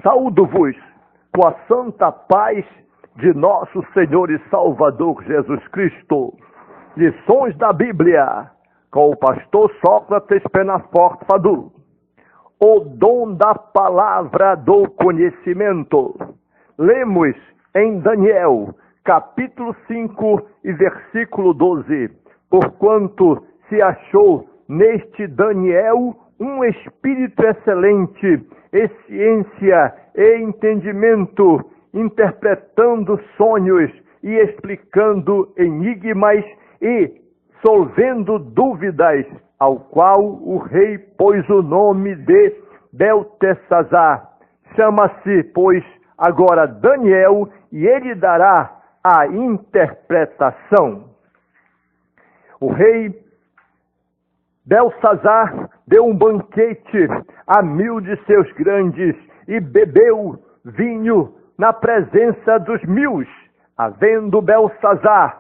Saúdo-vos com a santa paz de nosso Senhor e Salvador Jesus Cristo. Lições da Bíblia, com o pastor Sócrates Penaforte Fadu. O dom da palavra do conhecimento. Lemos em Daniel, capítulo 5 e versículo 12. Porquanto se achou neste Daniel um espírito excelente, e ciência e entendimento, interpretando sonhos e explicando enigmas e solvendo dúvidas, ao qual o rei pôs o nome de Beltesazar. Chama-se, pois, agora Daniel, e ele dará a interpretação. O rei Belsazar deu um banquete a 1000 de seus grandes e bebeu vinho na presença dos 1000. Havendo Belsazar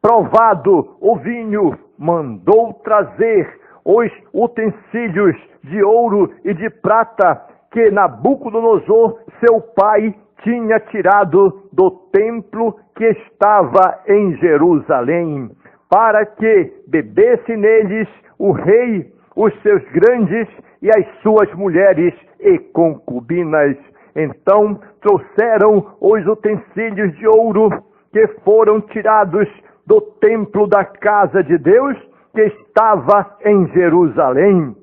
provado o vinho, mandou trazer os utensílios de ouro e de prata que Nabucodonosor, seu pai, tinha tirado do templo que estava em Jerusalém, para que bebesse neles o rei, os seus grandes e as suas mulheres e concubinas. Então trouxeram os utensílios de ouro que foram tirados do templo da casa de Deus, que estava em Jerusalém,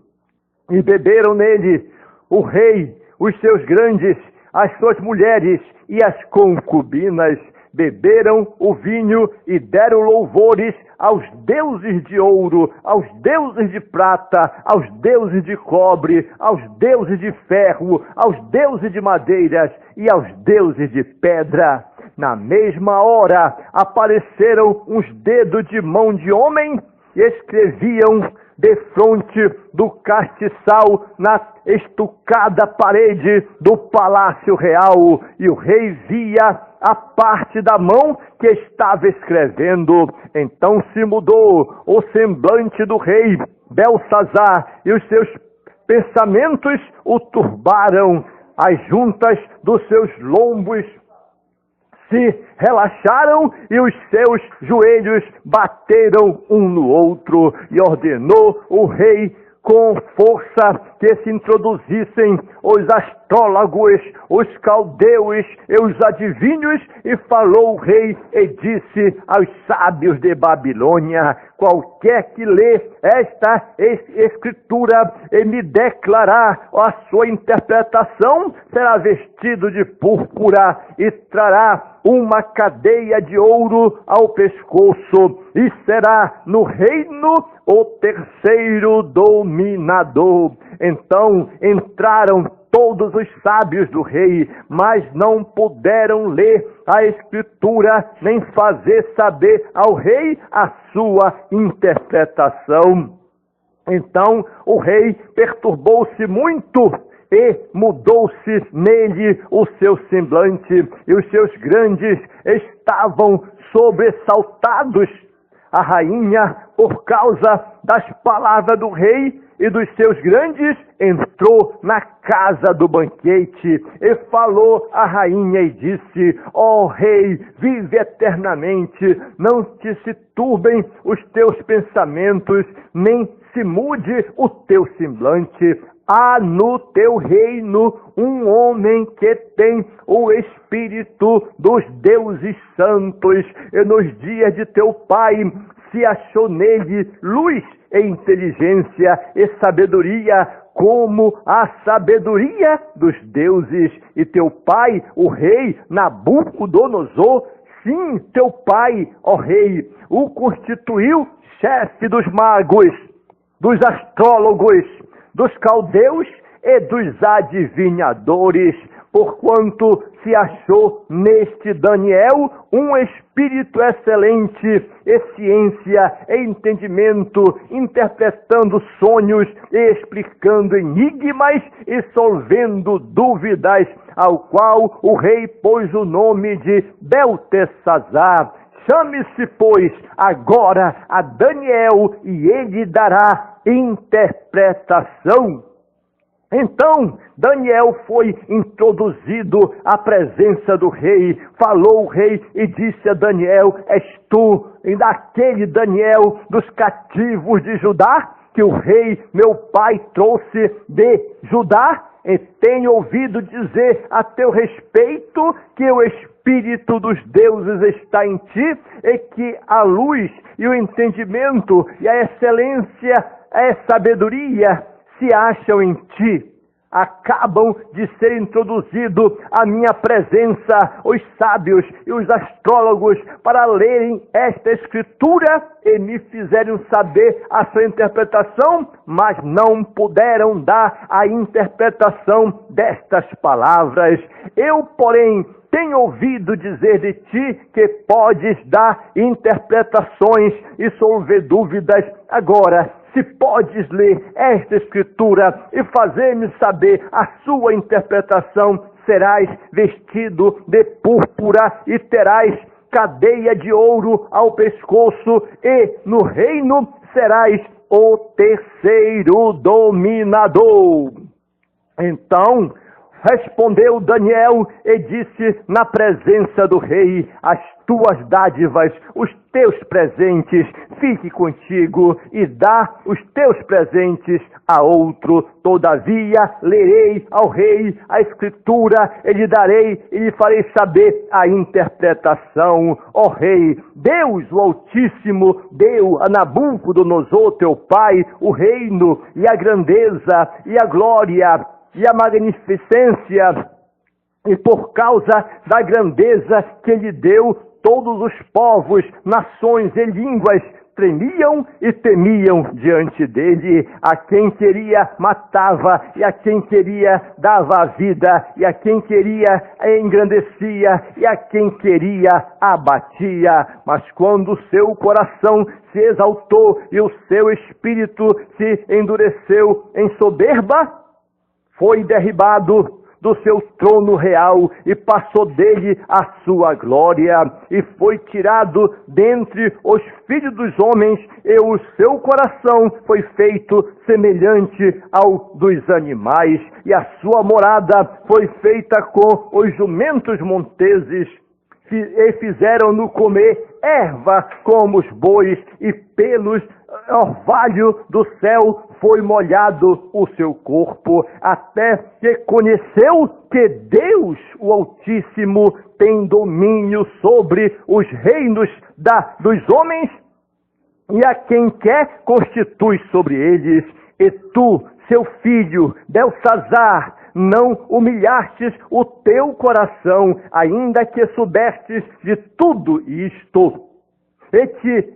e beberam nele o rei, os seus grandes, as suas mulheres e as concubinas. Beberam o vinho e deram louvores aos deuses de ouro, aos deuses de prata, aos deuses de cobre, aos deuses de ferro, aos deuses de madeiras e aos deuses de pedra. Na mesma hora apareceram uns dedos de mão de homem e escreviam defronte do castiçal na estucada parede do palácio real, e o rei via a parte da mão que estava escrevendo. Então se mudou o semblante do rei Belsazar, e os seus pensamentos o turbaram. As juntas dos seus lombos se relaxaram e os seus joelhos bateram um no outro, e ordenou o rei com força que se introduzissem os astrólogos, os caldeus e os adivinhos, e falou o rei e disse aos sábios de Babilônia: qualquer que lê esta escritura e me declarar a sua interpretação, será vestido de púrpura e trará uma cadeia de ouro ao pescoço, e será no reino o terceiro dominador. Então entraram todos os sábios do rei, mas não puderam ler a escritura, nem fazer saber ao rei a sua interpretação. Então o rei perturbou-se muito, e mudou-se nele o seu semblante, e os seus grandes estavam sobressaltados. A rainha, por causa das palavras do rei e dos seus grandes, entrou na casa do banquete e falou à rainha e disse: ó rei, vive eternamente, não te se turbem os teus pensamentos, nem se mude o teu semblante. Há no teu reino um homem que tem o espírito dos deuses santos, e nos dias de teu pai se achou nele luz e inteligência e sabedoria, como a sabedoria dos deuses. E teu pai, o rei Nabucodonosor, sim, teu pai, ó rei, o constituiu chefe dos magos, dos astrólogos, dos caldeus e dos adivinhadores, porquanto se achou neste Daniel um espírito excelente, e ciência e entendimento, interpretando sonhos e explicando enigmas e solvendo dúvidas, ao qual o rei pôs o nome de Beltesazar. Chame-se, pois, agora a Daniel, e ele dará interpretação. Então Daniel foi introduzido à presença do rei. Falou o rei e disse a Daniel: és tu, e daquele Daniel dos cativos de Judá, que o rei meu pai trouxe de Judá? E tenho ouvido dizer a teu respeito que o Espírito dos deuses está em ti, e que a luz e o entendimento e a excelência, a sabedoria se acham em ti. Acabam de ser introduzidos à minha presença os sábios e os astrólogos para lerem esta escritura e me fizeram saber a sua interpretação, mas não puderam dar a interpretação destas palavras. Eu, porém, tenho ouvido dizer de ti que podes dar interpretações e solver dúvidas. Agora, se podes ler esta escritura e fazer-me saber a sua interpretação, serás vestido de púrpura e terás cadeia de ouro ao pescoço, e no reino serás o terceiro dominador. Então respondeu Daniel e disse na presença do rei: as tuas dádivas, os teus presentes, fique contigo, e dá os teus presentes a outro. Todavia lerei ao rei a escritura, e lhe darei e lhe farei saber a interpretação. Ó rei, Deus o Altíssimo deu a Nabucodonosor teu pai o reino e a grandeza e a glória e a magnificência, e por causa da grandeza que lhe deu, todos os povos, nações e línguas tremiam e temiam diante dele. A quem queria matava, e a quem queria dava a vida, e a quem queria engrandecia, e a quem queria abatia. Mas quando o seu coração se exaltou e o seu espírito se endureceu em soberba, foi derribado do seu trono real, e passou dele a sua glória, e foi tirado dentre os filhos dos homens, e o seu coração foi feito semelhante ao dos animais, e a sua morada foi feita com os jumentos monteses, e fizeram-no comer erva como os bois, e pelos orvalho do céu foi molhado o seu corpo, até que conheceu que Deus, o Altíssimo, tem domínio sobre os reinos dos homens, e a quem quer constitui sobre eles. E tu, seu filho, Belsazar, não humilhastes o teu coração, ainda que soubestes de tudo isto, e te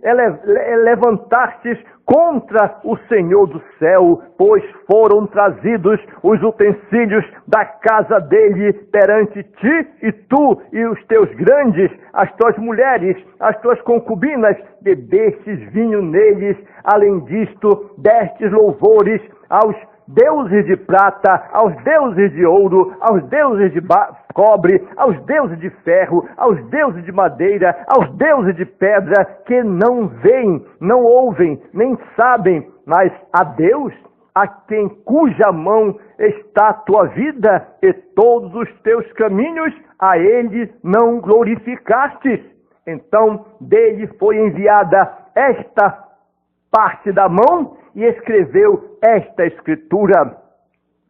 levantastes contra o Senhor do céu, pois foram trazidos os utensílios da casa dele perante ti, e tu e os teus grandes, as tuas mulheres, as tuas concubinas, bebestes vinho neles. Além disto, destes louvores aos deuses de prata, aos deuses de ouro, aos deuses de cobre, aos deuses de ferro, aos deuses de madeira, aos deuses de pedra, que não veem, não ouvem, nem sabem, mas a Deus, a quem cuja mão está a tua vida, e todos os teus caminhos, a ele não glorificastes. Então dele foi enviada esta parte da mão, e escreveu esta escritura.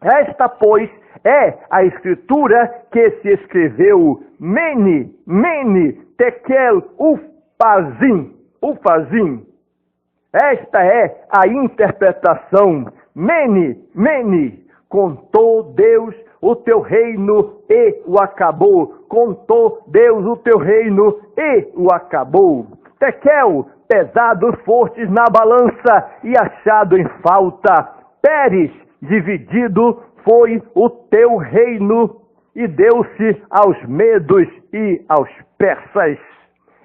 Esta, pois, é a escritura que se escreveu: Mene, Mene, Tekel, Upharsin. Esta é a interpretação. Mene, Mene, contou Deus o teu reino e o acabou. Contou Deus o teu reino e o acabou. Tekel, pesado fostes na balança e achado em falta. Peres, dividido foi o teu reino, e deu-se aos medos e aos persas.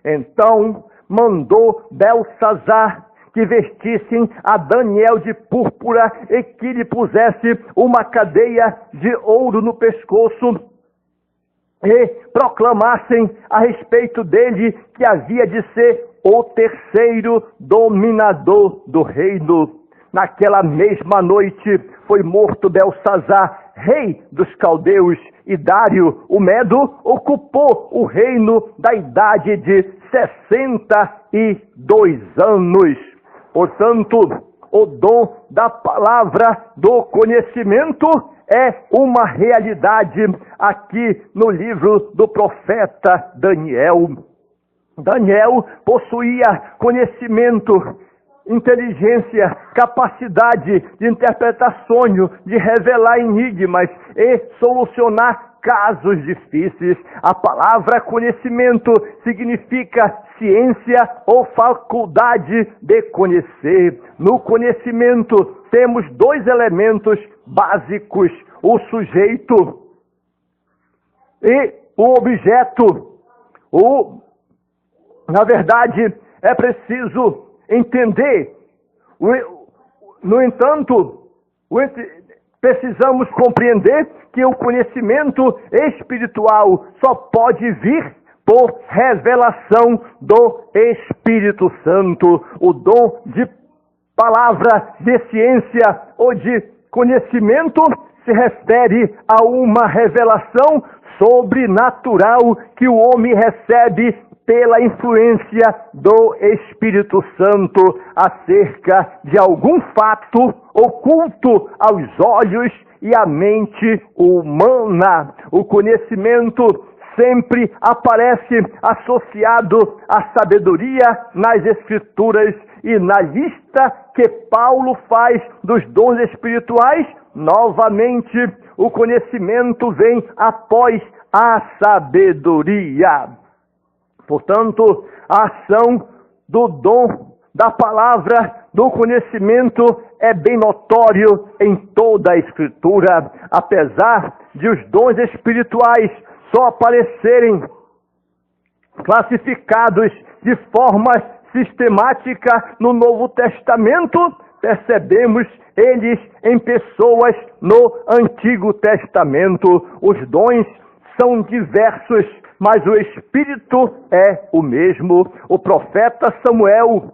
Então mandou Belsazar que vestissem a Daniel de púrpura, e que lhe pusesse uma cadeia de ouro no pescoço, e proclamassem a respeito dele que havia de ser o terceiro dominador do reino. naquela mesma noite foi morto Belsazar, rei dos caldeus, e Dário, o Medo, ocupou o reino da idade de 62 anos. Portanto, o dom da palavra do conhecimento é uma realidade aqui no livro do profeta Daniel. Daniel possuía conhecimento, inteligência, capacidade de interpretar sonho, de revelar enigmas e solucionar casos difíceis. A palavra conhecimento significa ciência ou faculdade de conhecer. No conhecimento temos dois elementos básicos: o sujeito e o objeto. Na verdade, é preciso entender. No entanto, precisamos compreender que o conhecimento espiritual só pode vir por revelação do Espírito Santo. O dom de palavra, de ciência ou de conhecimento se refere a uma revelação sobrenatural que o homem recebe pela influência do Espírito Santo acerca de algum fato oculto aos olhos e à mente humana. O conhecimento sempre aparece associado à sabedoria nas Escrituras, e na lista que Paulo faz dos dons espirituais, novamente o conhecimento vem após a sabedoria. Portanto, a ação do dom da palavra, do conhecimento, é bem notório em toda a Escritura. Apesar de os dons espirituais só aparecerem classificados de forma sistemática no Novo Testamento, percebemos eles em pessoas no Antigo Testamento. Os dons são diversos, mas o Espírito é o mesmo. O profeta Samuel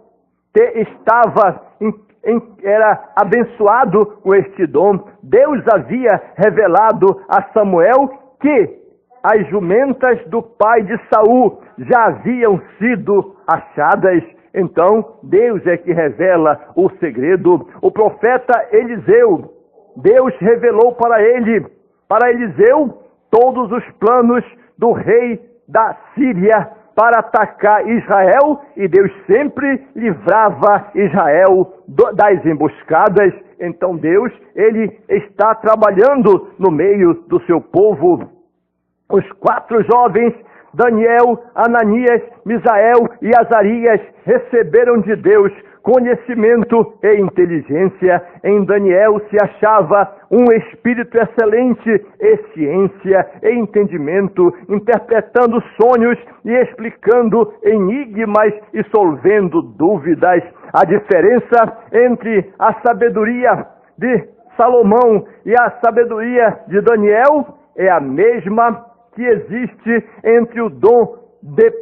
era abençoado com este dom. Deus havia revelado a Samuel que as jumentas do pai de Saul já haviam sido achadas. Então, Deus é que revela o segredo. O profeta Eliseu, Deus revelou para Eliseu, todos os planos do rei da Síria para atacar Israel, e Deus sempre livrava Israel das emboscadas. Então Deus, ele está trabalhando no meio do seu povo. Os 4 jovens, Daniel, Ananias, Misael e Azarias, receberam de Deus conhecimento e inteligência. Em Daniel se achava um espírito excelente e ciência e entendimento, interpretando sonhos e explicando enigmas e solvendo dúvidas. A diferença entre a sabedoria de Salomão e a sabedoria de Daniel é a mesma que existe entre o dom de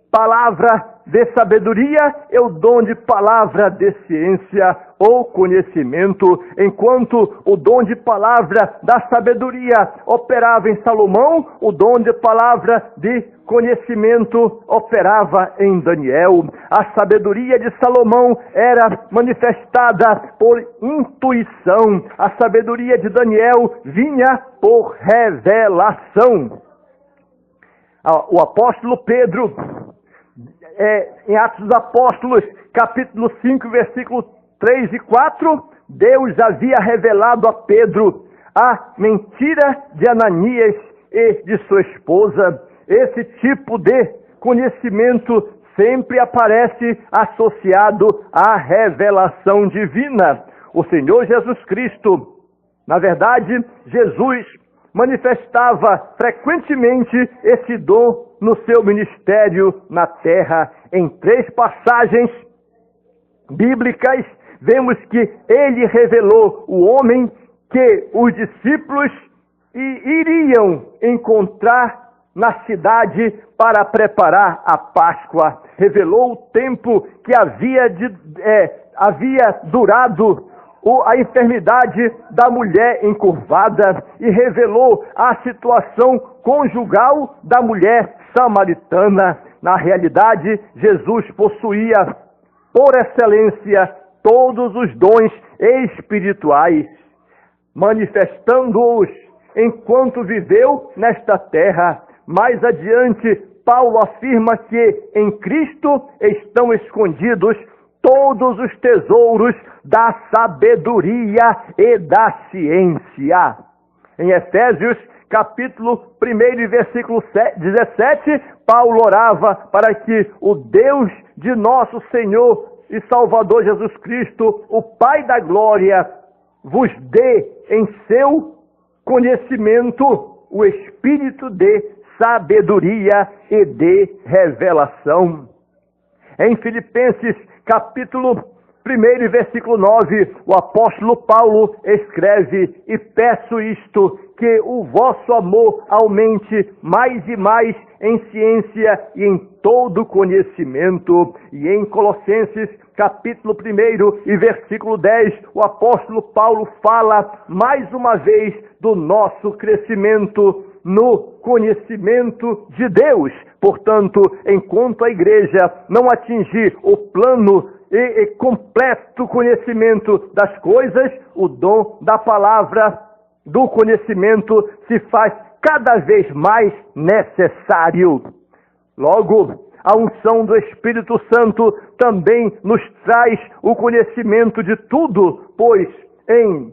palavra de sabedoria e o dom de palavra de ciência ou conhecimento. Enquanto o dom de palavra da sabedoria operava em Salomão, o dom de palavra de conhecimento operava em Daniel. A sabedoria de Salomão era manifestada por intuição. A sabedoria de Daniel vinha por revelação. O apóstolo Pedro, em Atos dos Apóstolos, capítulo 5, versículos 3 e 4, Deus havia revelado a Pedro a mentira de Ananias e de sua esposa. Esse tipo de conhecimento sempre aparece associado à revelação divina. O Senhor Jesus Cristo, na verdade, Jesus manifestava frequentemente esse dom no seu ministério na terra. Em 3 passagens bíblicas, vemos que ele revelou o homem que os discípulos iriam encontrar na cidade para preparar a Páscoa. Revelou o tempo que havia durado a enfermidade da mulher encurvada e revelou a situação conjugal da mulher samaritana. Na realidade, Jesus possuía, por excelência, todos os dons espirituais, manifestando-os enquanto viveu nesta terra. Mais adiante, Paulo afirma que em Cristo estão escondidos todos os tesouros da sabedoria e da ciência. Em Efésios, capítulo 1 e versículo 17, Paulo orava para que o Deus de nosso Senhor e Salvador Jesus Cristo, o Pai da glória, vos dê em seu conhecimento o espírito de sabedoria e de revelação. Em Filipenses, capítulo 1 e versículo 9, o apóstolo Paulo escreve: e peço isto, que o vosso amor aumente mais e mais em ciência e em todo conhecimento. E em Colossenses, capítulo 1 e versículo 10, o apóstolo Paulo fala mais uma vez do nosso crescimento no conhecimento de Deus. Portanto, enquanto a igreja não atingir o plano e completo conhecimento das coisas, o dom da palavra do conhecimento se faz cada vez mais necessário. Logo, a unção do Espírito Santo também nos traz o conhecimento de tudo, pois em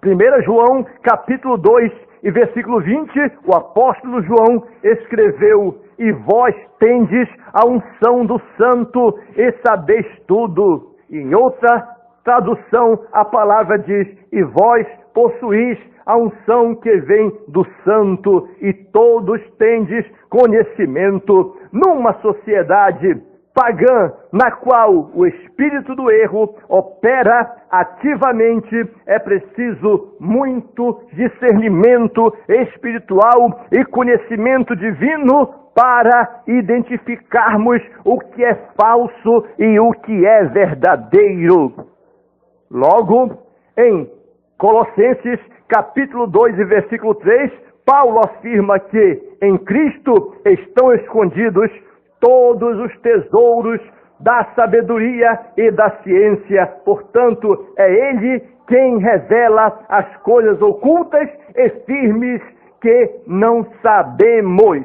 1 João, capítulo 2 e versículo 20, o apóstolo João escreveu: e vós tendes a unção do Santo e sabeis tudo. E em outra tradução, a palavra diz: e vós possuís a unção que vem do Santo, e todos tendes conhecimento. Numa sociedade pagã, na qual o espírito do erro opera ativamente, é preciso muito discernimento espiritual e conhecimento divino para identificarmos o que é falso e o que é verdadeiro. Logo, em Colossenses, capítulo 2 e versículo 3, Paulo afirma que em Cristo estão escondidos todos os tesouros da sabedoria e da ciência. Portanto, é Ele quem revela as coisas ocultas e firmes que não sabemos.